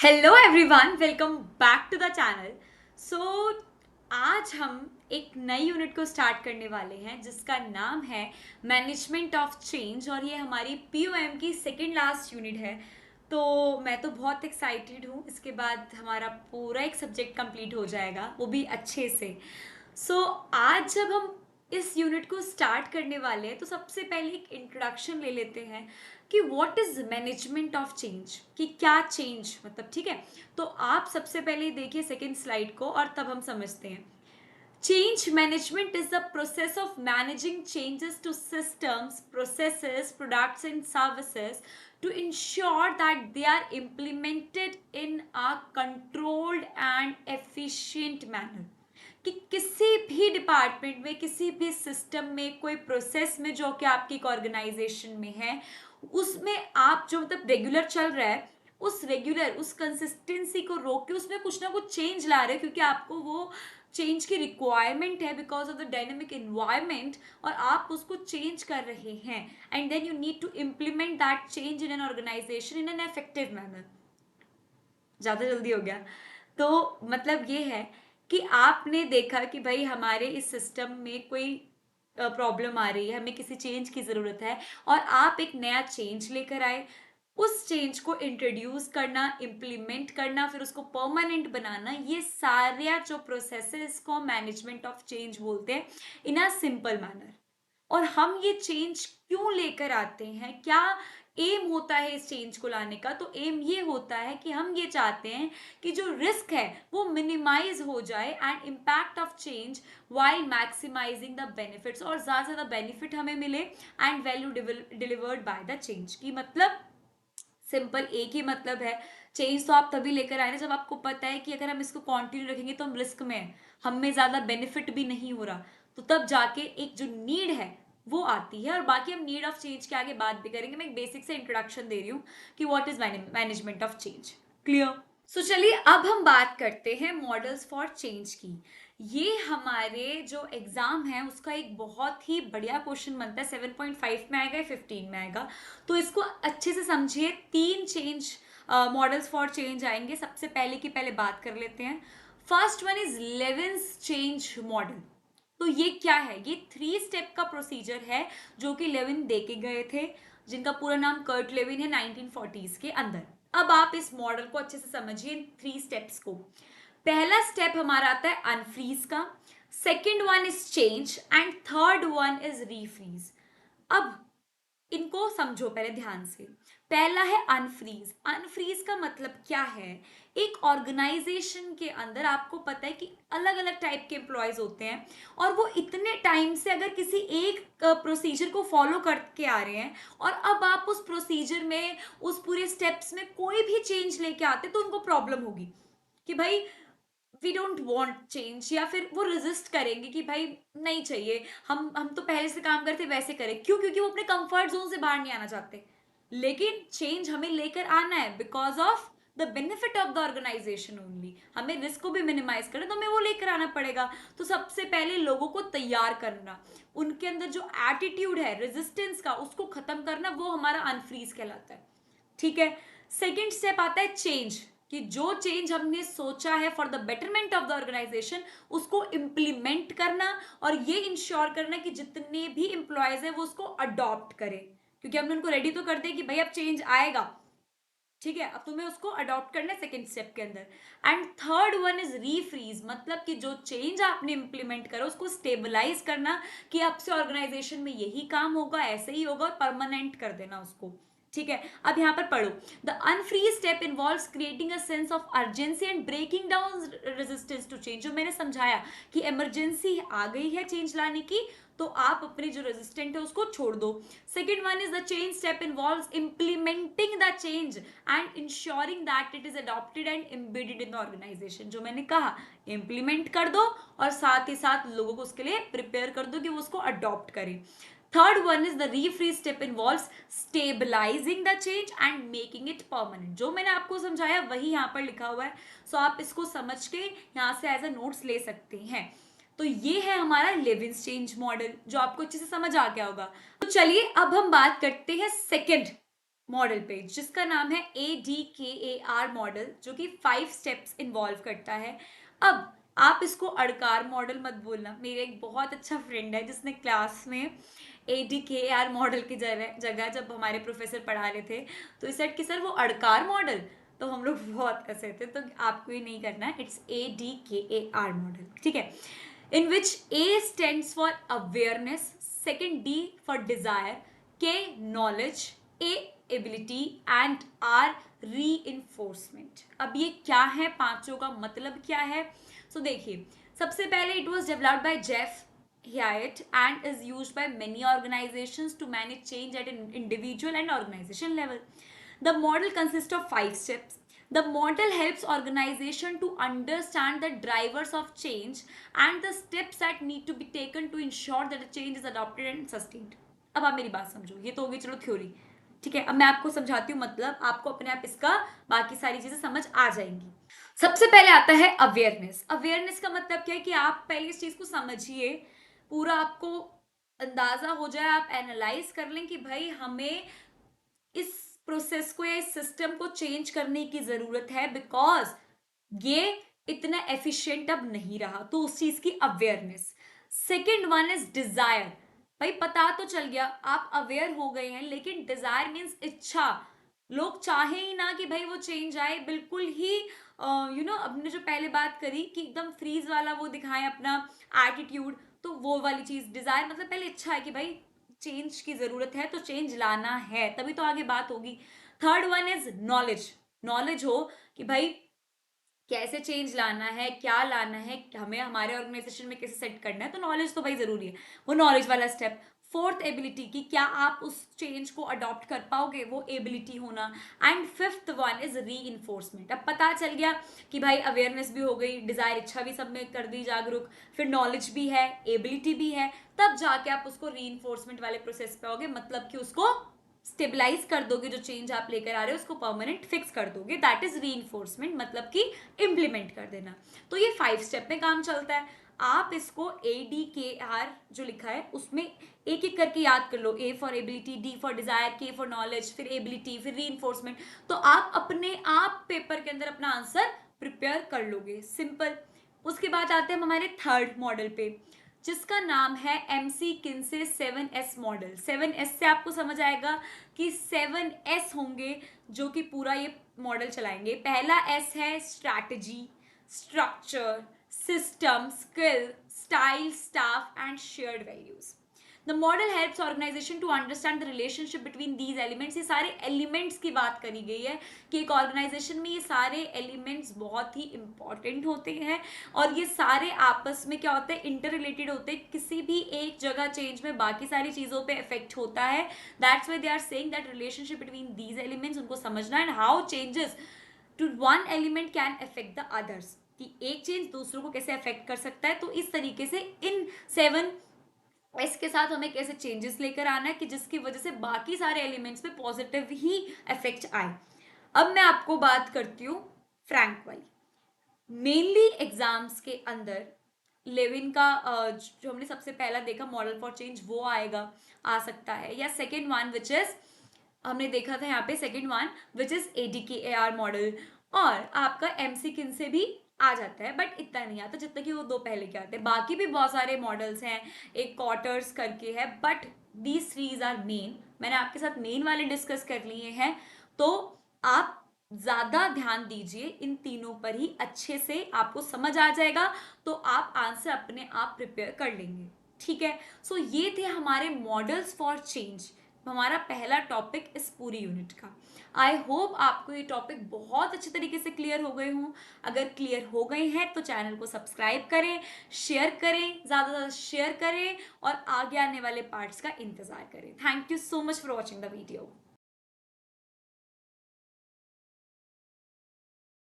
Hello everyone, welcome back to the channel. So आज हम एक नई यूनिट को स्टार्ट करने वाले हैं जिसका नाम है मैनेजमेंट ऑफ चेंज, और ये हमारी पीओएम की सेकेंड लास्ट यूनिट है। तो मैं तो बहुत एक्साइटेड हूँ। इसके बाद हमारा पूरा एक सब्जेक्ट कंप्लीट हो जाएगा, वो भी अच्छे से। आज जब हम इस यूनिट को स्टार्ट करने वाले हैं तो सबसे पहले एक इंट्रोडक्शन ले लेते हैं कि what is management of change, कि क्या चेंज मतलब। ठीक है, तो आप सबसे पहले देखिए सेकेंड स्लाइड को और तब हम समझते हैं। Change management is the process of managing changes to systems, processes, products, and services to ensure that they are implemented in a controlled and efficient manner. कि किसी भी डिपार्टमेंट में, किसी भी सिस्टम में, कोई प्रोसेस में जो कि आपकी एक ऑर्गेनाइजेशन में है, उसमें आप जो मतलब रेगुलर चल रहा है, उस कंसिस्टेंसी को रोक के उसमें कुछ ना कुछ चेंज ला रहे हैं, क्योंकि आपको वो चेंज की रिक्वायरमेंट है because of the dynamic environment, और आप उसको चेंज कर रहे हैं। And then you need to implement that change in an organisation in an effective manner. ज़्यादा जल्दी हो गया। तो मतलब ये है कि आपने देखा कि भाई हमारे इस सिस्टम में कोई प्रॉब्लम आ रही है, हमें किसी चेंज की ज़रूरत है, और आप एक नया चेंज लेकर आए। उस चेंज को इंट्रोड्यूस करना, इम्प्लीमेंट करना, फिर उसको परमानेंट बनाना, ये सारे जो प्रोसेस है इसको मैनेजमेंट ऑफ चेंज बोलते हैं इन अ सिंपल मैनर। और हम ये चेंज क्यों लेकर आते हैं, क्या एम होता है इस चेंज को लाने का? तो एम ये होता है कि हम ये चाहते हैं कि जो रिस्क है वो मिनिमाइज हो जाए and impact of change while maximising the benefits, और ज़्यादा से ज़्यादा बेनिफिट हमें मिले and value delivered by the change. की मतलब सिंपल एक ही मतलब है। चेंज तो आप तभी लेकर आए ना जब आपको पता है कि अगर हम इसको कंटिन्यू रखेंगे तो हम रिस्क में हैं, हमें ज़्यादा बेनिफिट भी नहीं हो रहा। तो तब जाके एक जो नीड है वो आती है, और बाकी हम नीड ऑफ चेंज के आगे बात भी करेंगे। मैं एक बेसिक से इंट्रोडक्शन दे रही हूँ कि what is management of change. Clear? So चलिए अब हम बात करते हैं मॉडल्स फॉर चेंज की। ये हमारे जो एग्जाम है उसका एक बहुत ही बढ़िया क्वेश्चन बनता है। 7.5 में आएगा या 15 में आएगा, तो इसको अच्छे से समझिए। तीन चेंज मॉडल्स फॉर चेंज आएंगे। सबसे पहले की पहले बात कर लेते हैं। First one is Lewin's change model. तो ये क्या है? ये 3 स्टेप का प्रोसीजर है जो कि लेविन दे के गए थे, जिनका पूरा नाम कर्ट लेविन है 1940s के अंदर। अब आप इस मॉडल को अच्छे से समझिए, 3 स्टेप्स को। पहला स्टेप हमारा आता है अनफ्रीज का, second one is change, and third one is refreeze. अब इनको समझो पहले ध्यान से। पहला है अनफ्रीज। अनफ्रीज का मतलब क्या है? एक ऑर्गेनाइजेशन के अंदर आपको पता है कि अलग अलग टाइप के एम्प्लॉयज होते हैं, और वो इतने टाइम से अगर किसी एक प्रोसीजर को फॉलो करके आ रहे हैं, और अब आप उस प्रोसीजर में, उस पूरे स्टेप्स में कोई भी चेंज लेके आते तो उनको प्रॉब्लम होगी कि भाई वी डोंट वांट चेंज, या फिर वो रेजिस्ट करेंगे कि भाई नहीं चाहिए, हम तो पहले से काम करते वैसे करें। क्यों? क्योंकि वो अपने कंफर्ट जोन से बाहर नहीं आना चाहते। लेकिन चेंज हमें लेकर आना है because of the benefit of the organisation only. हमें रिस्क को भी मिनिमाइज करना, तो हमें वो लेकर आना पड़ेगा। तो सबसे पहले लोगों को तैयार करना, उनके अंदर जो एटीट्यूड है रेजिस्टेंस का उसको खत्म करना, वो हमारा अनफ्रीज कहलाता है। ठीक है। सेकेंड स्टेप आता है चेंज, कि जो चेंज हमने सोचा है for the betterment of the organisation उसको इंप्लीमेंट करना, और ये इंश्योर करना कि जितने भी इंप्लॉयज है वो उसको अडॉप्ट करें, क्योंकि हमने उनको रेडी तो कर दिया कि भाई अब चेंज आएगा। ठीक है, अब तुम्हें उसको अडॉप्ट करना है सेकेंड स्टेप के अंदर। एंड थर्ड वन इज रीफ्रीज, मतलब कि जो चेंज आपने इंप्लीमेंट करा उसको स्टेबलाइज करना, कि अब से ऑर्गेनाइजेशन में यही काम होगा, ऐसे ही होगा, और परमानेंट कर देना उसको। ठीक है, अब यहां पर पढ़ो। The unfreeze step involves creating a sense of urgency and breaking down resistance to change. जो मैंने समझाया कि इमरजेंसी आ गई है चेंज लाने की, तो आप अपने जो रेजिस्टेंट है उसको छोड़ दो। Second one is the change step involves implementing the change and ensuring that it is adopted and embedded in the organisation. जो मैंने कहा, इंप्लीमेंट कर दो और साथ ही साथ लोगों को उसके लिए प्रिपेयर कर दो कि वो उसको अडॉप्ट करें। Third one is the refreeze step involves stabilising the change and making it permanent. जो मैंने आपको समझाया वही यहाँ पर लिखा हुआ है, सो आप इसको समझ के यहाँ से एज अ नोट्स ले सकते हैं। तो ये है हमारा लेविन्स चेंज मॉडल, जो आपको अच्छे से समझ आ गया होगा। तो चलिए अब हम बात करते हैं सेकेंड मॉडल पेज जिसका नाम है ADKAR मॉडल, जो कि 5 स्टेप्स इन्वॉल्व करता है। अब आप इसको अड़कार मॉडल मत बोलना। मेरे एक बहुत अच्छा फ्रेंड है जिसने क्लास में ADKAR मॉडल की जगह जब हमारे प्रोफेसर पढ़ा रहे थे तो इस सेट कि सर वो अड़कार मॉडल, तो हम लोग बहुत हंसे थे। तो आपको ये नहीं करना है, इट्स ADKAR मॉडल, ठीक है। इन विच A stands for awareness, second D for desire, K knowledge, A ability and R reinforcement। अब ये क्या है, पांचों का मतलब क्या है? सो देखिए, सबसे पहले it was developed by Jeff Hyatt and is used by many organizations to manage change at an individual and organization level. The model consists of 5 steps. The model helps organization to understand the drivers of change and the steps that need to be taken to ensure that the change is adopted and sustained. अब आप मेरी बात समझो, ये तो होगी चलो theory, ठीक है। अब मैं आपको समझाती हूँ, मतलब आपको अपने आप इसका बाकी सारी चीजें समझ आ जाएंगी। सबसे पहले आता है अवेयरनेस। अवेयरनेस का मतलब क्या है कि आप पहले इस चीज को समझिए, पूरा आपको अंदाजा हो जाए, आप एनालाइज कर लें कि भाई हमें इस प्रोसेस को या इस सिस्टम को चेंज करने की जरूरत है, बिकॉज ये इतना एफिशिएंट अब नहीं रहा, तो उस चीज की awareness. Second one is desire. भाई पता तो चल गया, आप अवेयर हो गए हैं, लेकिन डिजायर मीन्स इच्छा। लोग चाहे ही ना कि भाई वो चेंज आए, बिल्कुल ही हमने जो पहले बात करी कि एकदम फ्रीज वाला वो दिखाएं अपना एटीट्यूड, तो वो वाली चीज डिजायर मतलब पहले इच्छा है कि भाई चेंज की जरूरत है, तो चेंज लाना है, तभी तो आगे बात होगी। Third one is knowledge. Knowledge हो कि भाई कैसे चेंज लाना है, क्या लाना है, हमें हमारे ऑर्गेनाइजेशन में कैसे सेट करना है, तो नॉलेज तो भाई जरूरी है, वो नॉलेज वाला स्टेप। फोर्थ एबिलिटी की क्या आप उस चेंज को अडॉप्ट कर पाओगे, वो एबिलिटी होना। एंड फिफ्थ वन इज री इन्फोर्समेंट। अब पता चल गया कि भाई अवेयरनेस भी हो गई, डिजायर इच्छा भी सब में कर दी जागरूक, फिर नॉलेज भी है, एबिलिटी भी है, तब जाके आप उसको री इन्फोर्समेंट वाले प्रोसेस पे आओगे, मतलब कि उसको स्टेबलाइज कर दोगे, जो चेंज आप लेकर आ रहे हो उसको परमानेंट फिक्स कर दोगे, दैट इज री मतलब कि इम्प्लीमेंट कर देना। तो ये 5 स्टेप में काम चलता है। आप इसको ADKR जो लिखा है उसमें एक एक करके याद कर लो। A for ability, D for Dzire, K for knowledge, फिर एबिलिटी, फिर री तो आप अपने आप पेपर के अंदर अपना आंसर प्रिपेयर कर लोगे, सिंपल। उसके बाद आते हैं हम हमारे थर्ड मॉडल पे, जिसका नाम है MC Kinsey 7S model. 7S से आपको समझ आएगा कि 7S होंगे जो कि पूरा ये मॉडल चलाएंगे। पहला S है strategy, structure, system, skill, style, staff and shared values. The model helps organisation to understand the relationship between these elements. ये सारे एलिमेंट्स की बात करी गई है कि एक ऑर्गेनाइजेशन में ये सारे एलिमेंट्स बहुत ही इंपॉर्टेंट होते हैं, और ये सारे आपस में क्या होते हैं, इंटर रिलेटेड होते हैं। किसी भी एक जगह चेंज में बाकी सारी चीजों पे इफेक्ट होता है। That's why they are saying that relationship between these elements, उनको समझना and how changes to one element can affect the others, कि एक चेंज दूसरों को कैसे अफेक्ट कर सकता है। तो इस तरीके से इन 7S के साथ हमें कैसे चेंजेस लेकर आना है कि जिसकी वजह से बाकी सारे एलिमेंट्स पे पॉजिटिव ही इफेक्ट आए। अब मैं आपको बात करती हूँ फ्रैंक वाली। मेनली एग्जाम्स के अंदर लेविन का जो हमने सबसे पहला देखा मॉडल फॉर चेंज, वो आएगा, आ सकता है, या सेकेंड वन विच इज हमने देखा था यहाँ पे second one which is ADKAR model, और आपका MC किन्से भी आ जाता है, बट इतना नहीं आता जितना कि वो दो पहले के आते हैं। बाकी भी बहुत सारे मॉडल्स हैं, एक क्वार्टर्स करके है, but these threes are main. मैंने आपके साथ मेन वाले डिस्कस कर लिए हैं, तो आप ज्यादा ध्यान दीजिए इन तीनों पर ही, अच्छे से आपको समझ आ जाएगा, तो आप आंसर अपने आप प्रिपेयर कर लेंगे, ठीक है। सो ये थे हमारे मॉडल्स फॉर चेंज, हमारा पहला टॉपिक इस पूरी यूनिट का। आई होप आपको ये टॉपिक बहुत अच्छे तरीके से क्लियर हो गए हों। अगर क्लियर हो गए हैं तो चैनल को सब्सक्राइब करें, शेयर करें, ज़्यादा से ज़्यादा शेयर करें, और आगे आने वाले पार्ट्स का इंतज़ार करें। Thank you so much for watching the video.